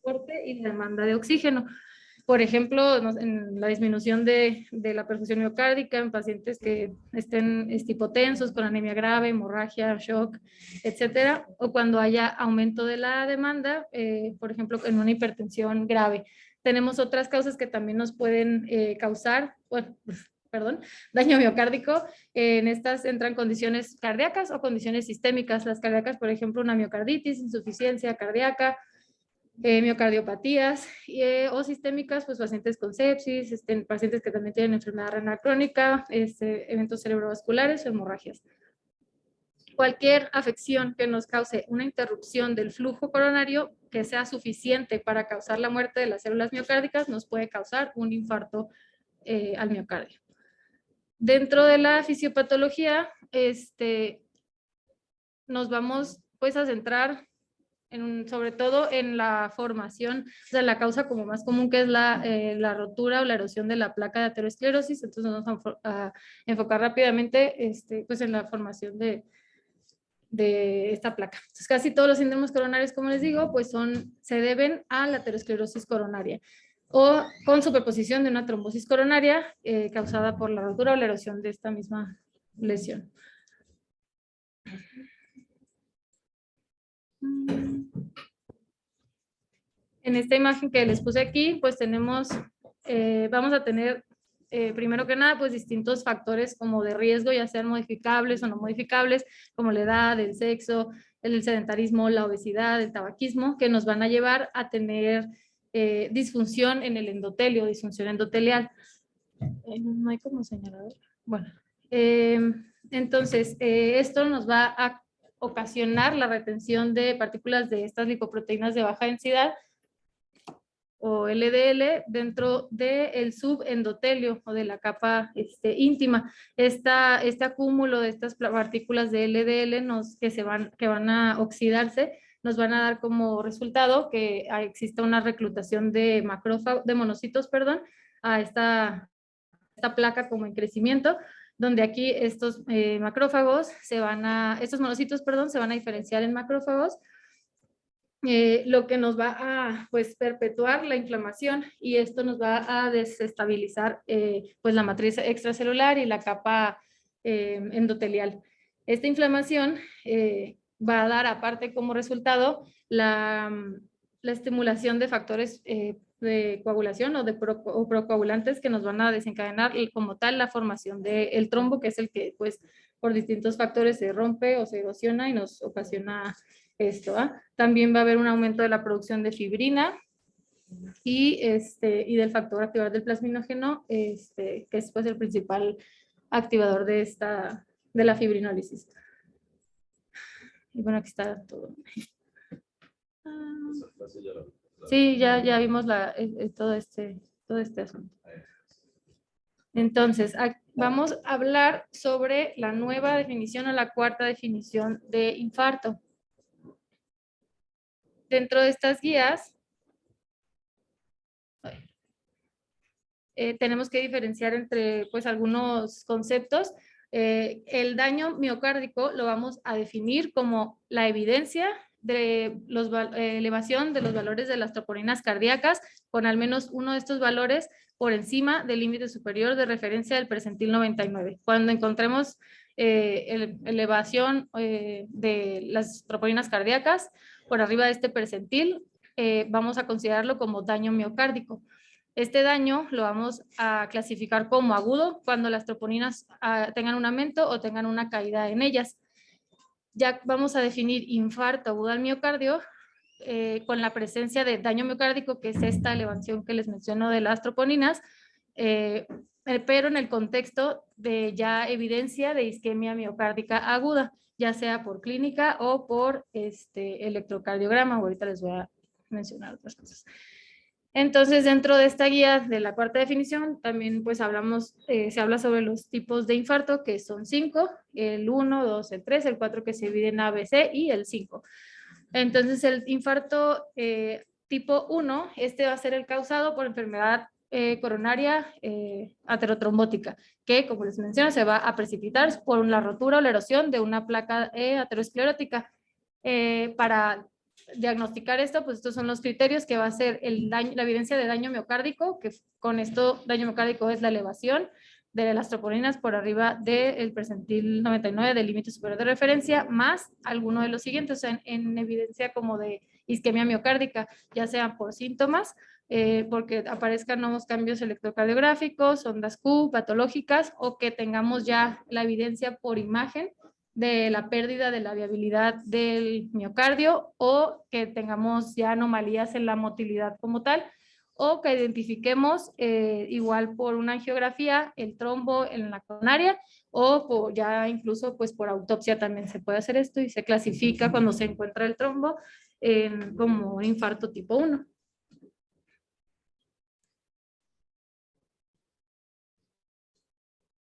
transporte y la demanda de oxígeno. Por ejemplo, en la disminución de la perfusión miocárdica en pacientes que estén hipotensos, con anemia grave, hemorragia, shock, etcétera, o cuando haya aumento de la demanda, por ejemplo, en una hipertensión grave. Tenemos otras causas que también nos pueden causar, bueno, perdón, daño miocárdico. En estas entran condiciones cardíacas o condiciones sistémicas. Las cardíacas, por ejemplo, una miocarditis, insuficiencia cardíaca, miocardiopatías o sistémicas, pues pacientes con sepsis, pacientes que también tienen enfermedad renal crónica, eventos cerebrovasculares o hemorragias. Cualquier afección que nos cause una interrupción del flujo coronario que sea suficiente para causar la muerte de las células miocárdicas nos puede causar un infarto al miocardio. Dentro de la fisiopatología, nos vamos pues a centrar sobre todo en la formación, o sea, la causa como más común que es la rotura o la erosión de la placa de aterosclerosis. Entonces nos vamos a enfocar rápidamente pues en la formación de esta placa. Entonces casi todos los síndromes coronarios, como les digo, pues se deben a la aterosclerosis coronaria o con superposición de una trombosis coronaria causada por la rotura o la erosión de esta misma lesión. En esta imagen que les puse aquí, pues vamos a tener, primero que nada, pues distintos factores como de riesgo, ya sean modificables o no modificables, como la edad, el sexo, el sedentarismo, la obesidad, el tabaquismo, que nos van a llevar a tener disfunción en el endotelio, disfunción endotelial. No hay como señalador. Bueno, entonces, esto nos va a ocasionar la retención de partículas de estas lipoproteínas de baja densidad, o LDL, dentro del subendotelio o de la capa íntima. Este acúmulo de estas partículas de LDL que van a oxidarse nos van a dar como resultado que exista una reclutación de monocitos, a esta placa como en crecimiento, donde aquí estos macrófagos estos monocitos, se van a diferenciar en macrófagos, lo que nos va a pues perpetuar la inflamación, y esto nos va a desestabilizar pues la matriz extracelular y la capa endotelial. Esta inflamación va a dar aparte como resultado la estimulación de factores de coagulación o procoagulantes que nos van a desencadenar como tal la formación del trombo, que es el que pues por distintos factores se rompe o se erosiona y nos ocasiona esto. También va a haber un aumento de la producción de fibrina y del factor activador del plasminógeno, que es pues el principal activador de la fibrinólisis. Y bueno, aquí está todo. Sí, ya vimos todo este asunto. Entonces, vamos a hablar sobre la nueva definición o la cuarta definición de infarto. Dentro de estas guías, tenemos que diferenciar entre pues algunos conceptos. El daño miocárdico lo vamos a definir como la evidencia de elevación de los valores de las troponinas cardíacas con al menos uno de estos valores por encima del límite superior de referencia del percentil 99. Cuando encontremos elevación de las troponinas cardíacas por arriba de este percentil, vamos a considerarlo como daño miocárdico. Este daño lo vamos a clasificar como agudo cuando las troponinas tengan un aumento o tengan una caída en ellas. Ya vamos a definir infarto agudo al miocardio con la presencia de daño miocárdico, que es esta elevación que les menciono de las troponinas, pero en el contexto de ya evidencia de isquemia miocárdica aguda, ya sea por clínica o por electrocardiograma. Ahorita les voy a mencionar otras cosas. Entonces, dentro de esta guía de la cuarta definición, también pues se habla sobre los tipos de infarto, que son 5, el 1, 2, el 3, el 4 que se divide en A, B, C y el 5. Entonces, el infarto tipo 1, va a ser el causado por enfermedad coronaria aterotrombótica, que como les menciono, se va a precipitar por la rotura o la erosión de una placa aterosclerótica. Para diagnosticar esto, pues estos son los criterios que va a ser el daño, la evidencia de daño miocárdico, que con esto daño miocárdico es la elevación de las troponinas por arriba del percentil 99 del límite superior de referencia, más alguno de los siguientes, o sea, en evidencia como de isquemia miocárdica, ya sea por síntomas, porque aparezcan nuevos cambios electrocardiográficos, ondas Q, patológicas, o que tengamos ya la evidencia por imagen de la pérdida de la viabilidad del miocardio, o que tengamos ya anomalías en la motilidad como tal, o que identifiquemos igual por una angiografía el trombo en la coronaria, o por, ya incluso pues por autopsia también se puede hacer esto y se clasifica cuando se encuentra el trombo como infarto tipo 1.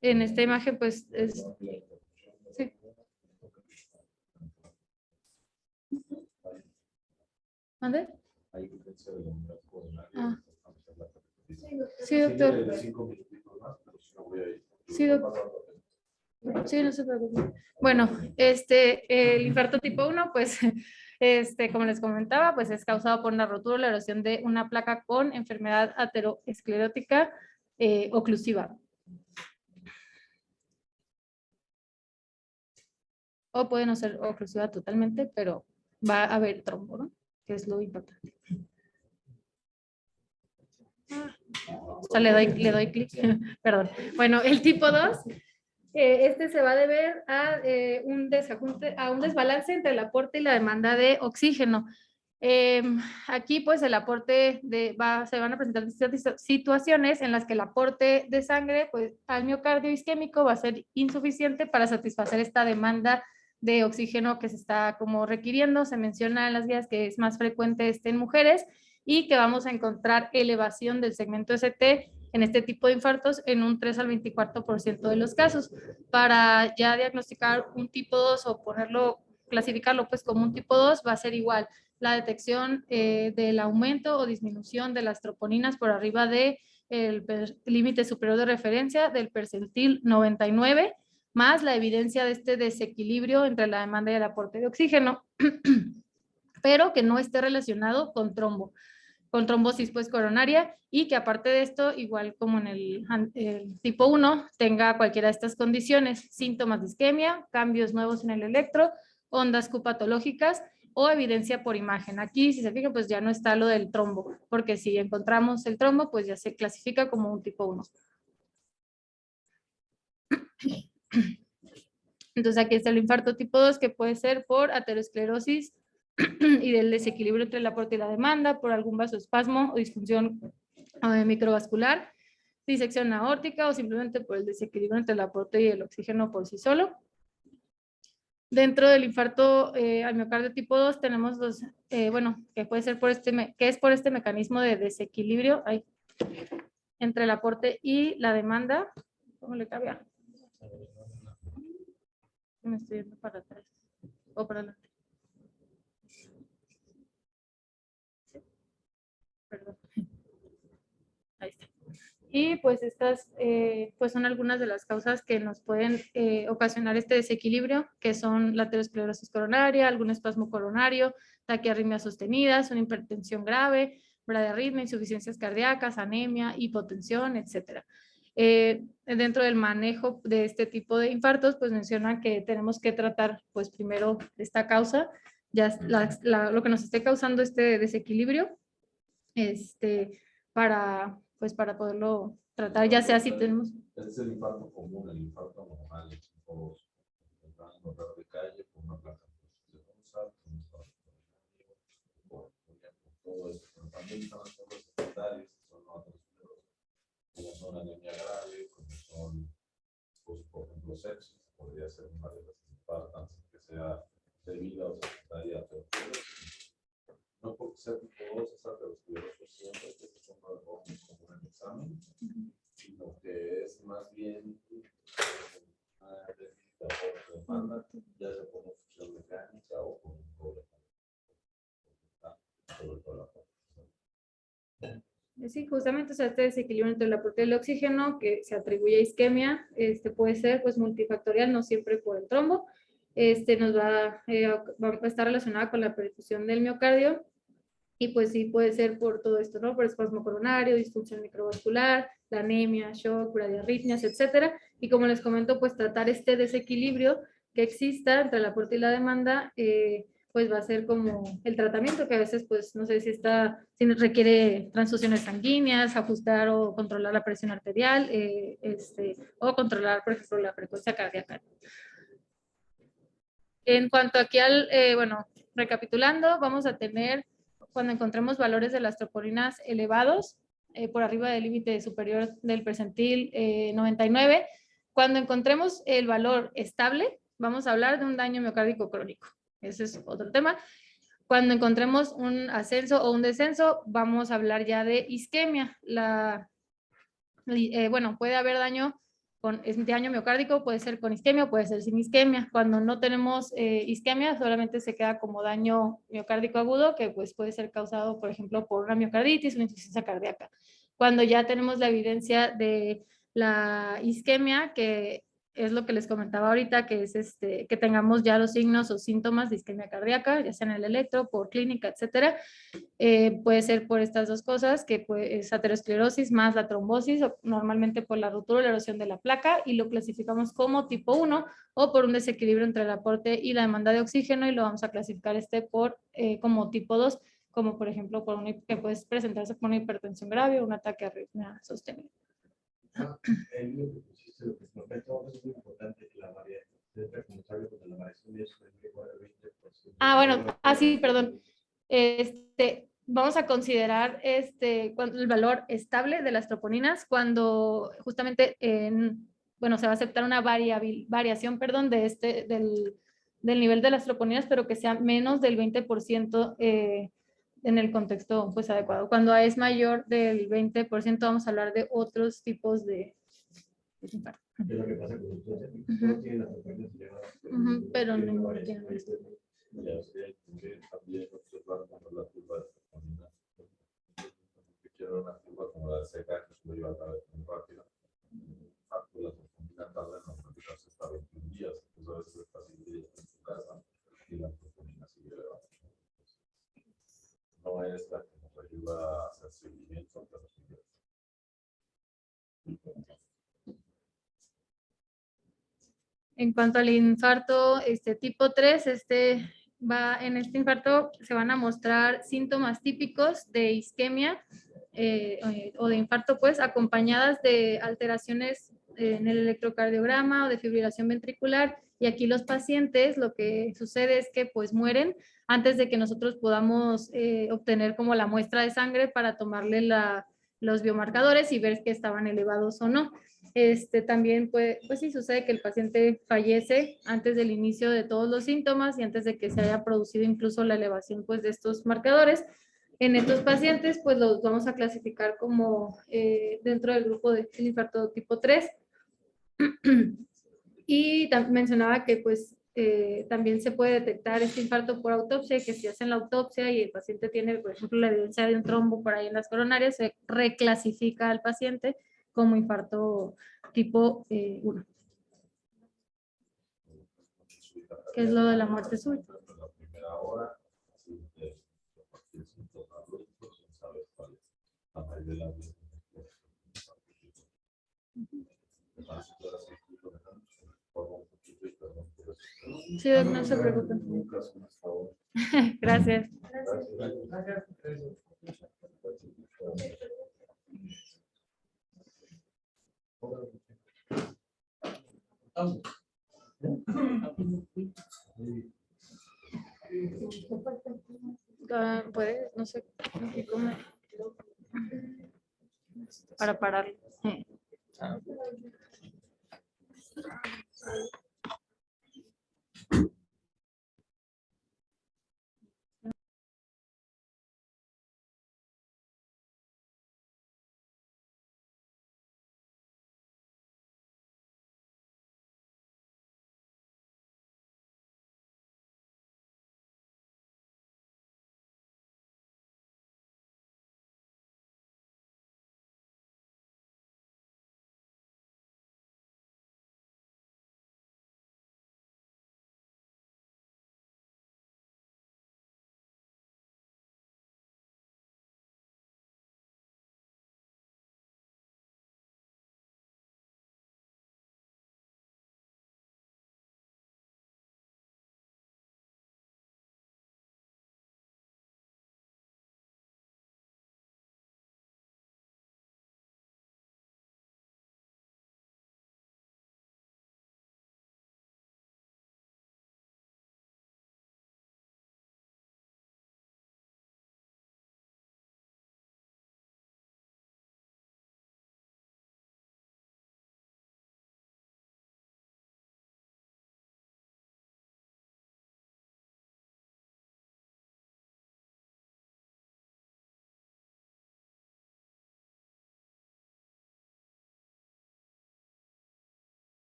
En esta imagen pues es... Sí. ¿Mande? Ah. Sí, doctor. Sí, doctor. Sí, no se preocupe. Bueno, el infarto tipo 1, pues, como les comentaba, pues es causado por una rotura o la erosión de una placa con enfermedad aterosclerótica oclusiva. O puede no ser oclusiva totalmente, pero va a haber trombo, ¿no? Que es lo importante. O sea, le doy clic. Perdón. Bueno, el tipo 2, se va a deber a un desajunte, a un desbalance entre el aporte y la demanda de oxígeno. Aquí, pues, el aporte se van a presentar situaciones en las que el aporte de sangre, pues, al miocardio isquémico va a ser insuficiente para satisfacer esta demanda de oxígeno que se está como requiriendo. Se menciona en las guías que es más frecuente en mujeres y que vamos a encontrar elevación del segmento ST en este tipo de infartos en un 3 al 24% de los casos. Para ya diagnosticar un tipo 2 o clasificarlo pues como un tipo 2, va a ser igual la detección del aumento o disminución de las troponinas por arriba del límite superior de referencia del percentil 99, más la evidencia de este desequilibrio entre la demanda y el aporte de oxígeno, pero que no esté relacionado con trombosis pues coronaria, y que aparte de esto, igual como en el tipo 1, tenga cualquiera de estas condiciones: síntomas de isquemia, cambios nuevos en el electro, ondas Q patológicas o evidencia por imagen. Aquí, si se fijan, pues ya no está lo del trombo, porque si encontramos el trombo, pues ya se clasifica como un tipo 1. Entonces aquí está el infarto tipo 2, que puede ser por aterosclerosis y del desequilibrio entre el aporte y la demanda, por algún vasoespasmo o disfunción microvascular, disección aórtica, o simplemente por el desequilibrio entre el aporte y el oxígeno por sí solo. Dentro del infarto al miocardio tipo 2 tenemos los, que puede ser por este mecanismo de desequilibrio entre el aporte y la demanda. ¿Cómo le cabía? Me estoy yendo para atrás o para adelante. Perdón. Ahí está. Y pues estas pues son algunas de las causas que nos pueden ocasionar este desequilibrio, que son la aterosclerosis coronaria, algún espasmo coronario, taquiarritmias sostenidas, una hipertensión grave, bradiarritmia, insuficiencias cardíacas, anemia, hipotensión, etc. Dentro del manejo de este tipo de infartos, pues menciona que tenemos que tratar pues primero esta causa, ya lo que nos esté causando este desequilibrio, para poderlo tratar, ya sea si tenemos... Este es el infarto común, el infarto normal, todos encontrar de calle con una placa de Mozart, por todo esto, pero también están las cosas secundarias, que son otros, como son anemia grave, como son, pues, por ejemplo, sepsis, podría ser una de las infartas que sea debida o secundaria, pero no porque sea tipo 2, es aterosclerosis siempre, que es un error muy común en el examen, sino que es más bien una demanda, ya sea por una función mecánica o por un problema. Sí, justamente, o sea, este desequilibrio entre el aporte del oxígeno que se atribuye a isquemia, puede ser pues multifactorial, no siempre por el trombo, nos va a estar relacionada con la perfusión del miocardio. Y pues sí, puede ser por todo esto, ¿no? Por espasmo coronario, disfunción microvascular, la anemia, shock, bradiarritmias, etcétera. Y como les comento, pues tratar este desequilibrio que exista entre la oferta y la demanda, pues va a ser como el tratamiento que a veces, pues no sé si requiere transfusiones sanguíneas, ajustar o controlar la presión arterial, o controlar, por ejemplo, la frecuencia cardíaca. En cuanto aquí bueno, recapitulando, vamos a tener, cuando encontremos valores de las troponinas elevados, por arriba del límite superior del percentil 99, cuando encontremos el valor estable, vamos a hablar de un daño miocárdico crónico. Ese es otro tema. Cuando encontremos un ascenso o un descenso, vamos a hablar ya de isquemia. Bueno, puede haber daño miocárdico, puede ser con isquemia, puede ser sin isquemia. Cuando no tenemos isquemia, solamente se queda como daño miocárdico agudo, que pues puede ser causado, por ejemplo, por una miocarditis o una insuficiencia cardíaca. Cuando ya tenemos la evidencia de la isquemia, que es lo que les comentaba ahorita, que es que tengamos ya los signos o síntomas de isquemia cardíaca, ya sea en el electro, por clínica, etcétera. Puede ser por estas dos cosas, que es aterosclerosis más la trombosis, o normalmente por la ruptura o la erosión de la placa, y lo clasificamos como tipo 1, o por un desequilibrio entre el aporte y la demanda de oxígeno, y lo vamos a clasificar como tipo 2, como por ejemplo que puede presentarse por una hipertensión grave o un ataque a arritmia sostenido. Bueno, sí, perdón. Vamos a considerar el valor estable de las troponinas cuando justamente bueno, se va a aceptar una variación, perdón, del nivel de las troponinas, pero que sea menos del 20% en el contexto pues adecuado. Cuando es mayor del 20%, vamos a hablar de otros tipos de infarto. Es lo que pasa con los pero no tiene. También observar cuando la curva de troponina, quiero una curva como la de seca, que suele llevar a vez muy rápida. La troponina tarda en normalizarse hasta 21 días, entonces a veces está 5 días en su casa y la troponina sigue elevada. No es la que nos ayuda a hacer seguimiento, pero sí. En cuanto al infarto tipo 3, en este infarto se van a mostrar síntomas típicos de isquemia o de infarto, pues, acompañadas de alteraciones en el electrocardiograma o de fibrilación ventricular. Y aquí los pacientes, lo que sucede es que pues mueren antes de que nosotros podamos obtener como la muestra de sangre para tomarle los biomarcadores y ver que estaban elevados o no. También pues sí sucede que el paciente fallece antes del inicio de todos los síntomas y antes de que se haya producido incluso la elevación pues de estos marcadores. En estos pacientes pues los vamos a clasificar como dentro del grupo del infarto tipo 3. Y mencionaba que pues también se puede detectar este infarto por autopsia, y que si hacen la autopsia y el paciente tiene, por ejemplo, la evidencia de un trombo por ahí en las coronarias, se reclasifica al paciente como infarto tipo 1. ¿Qué es lo de la muerte súbita? La primera hora, la mayoría de las veces. Sí, no se preocupen. Gracias. Puede, no sé cómo para pararlo.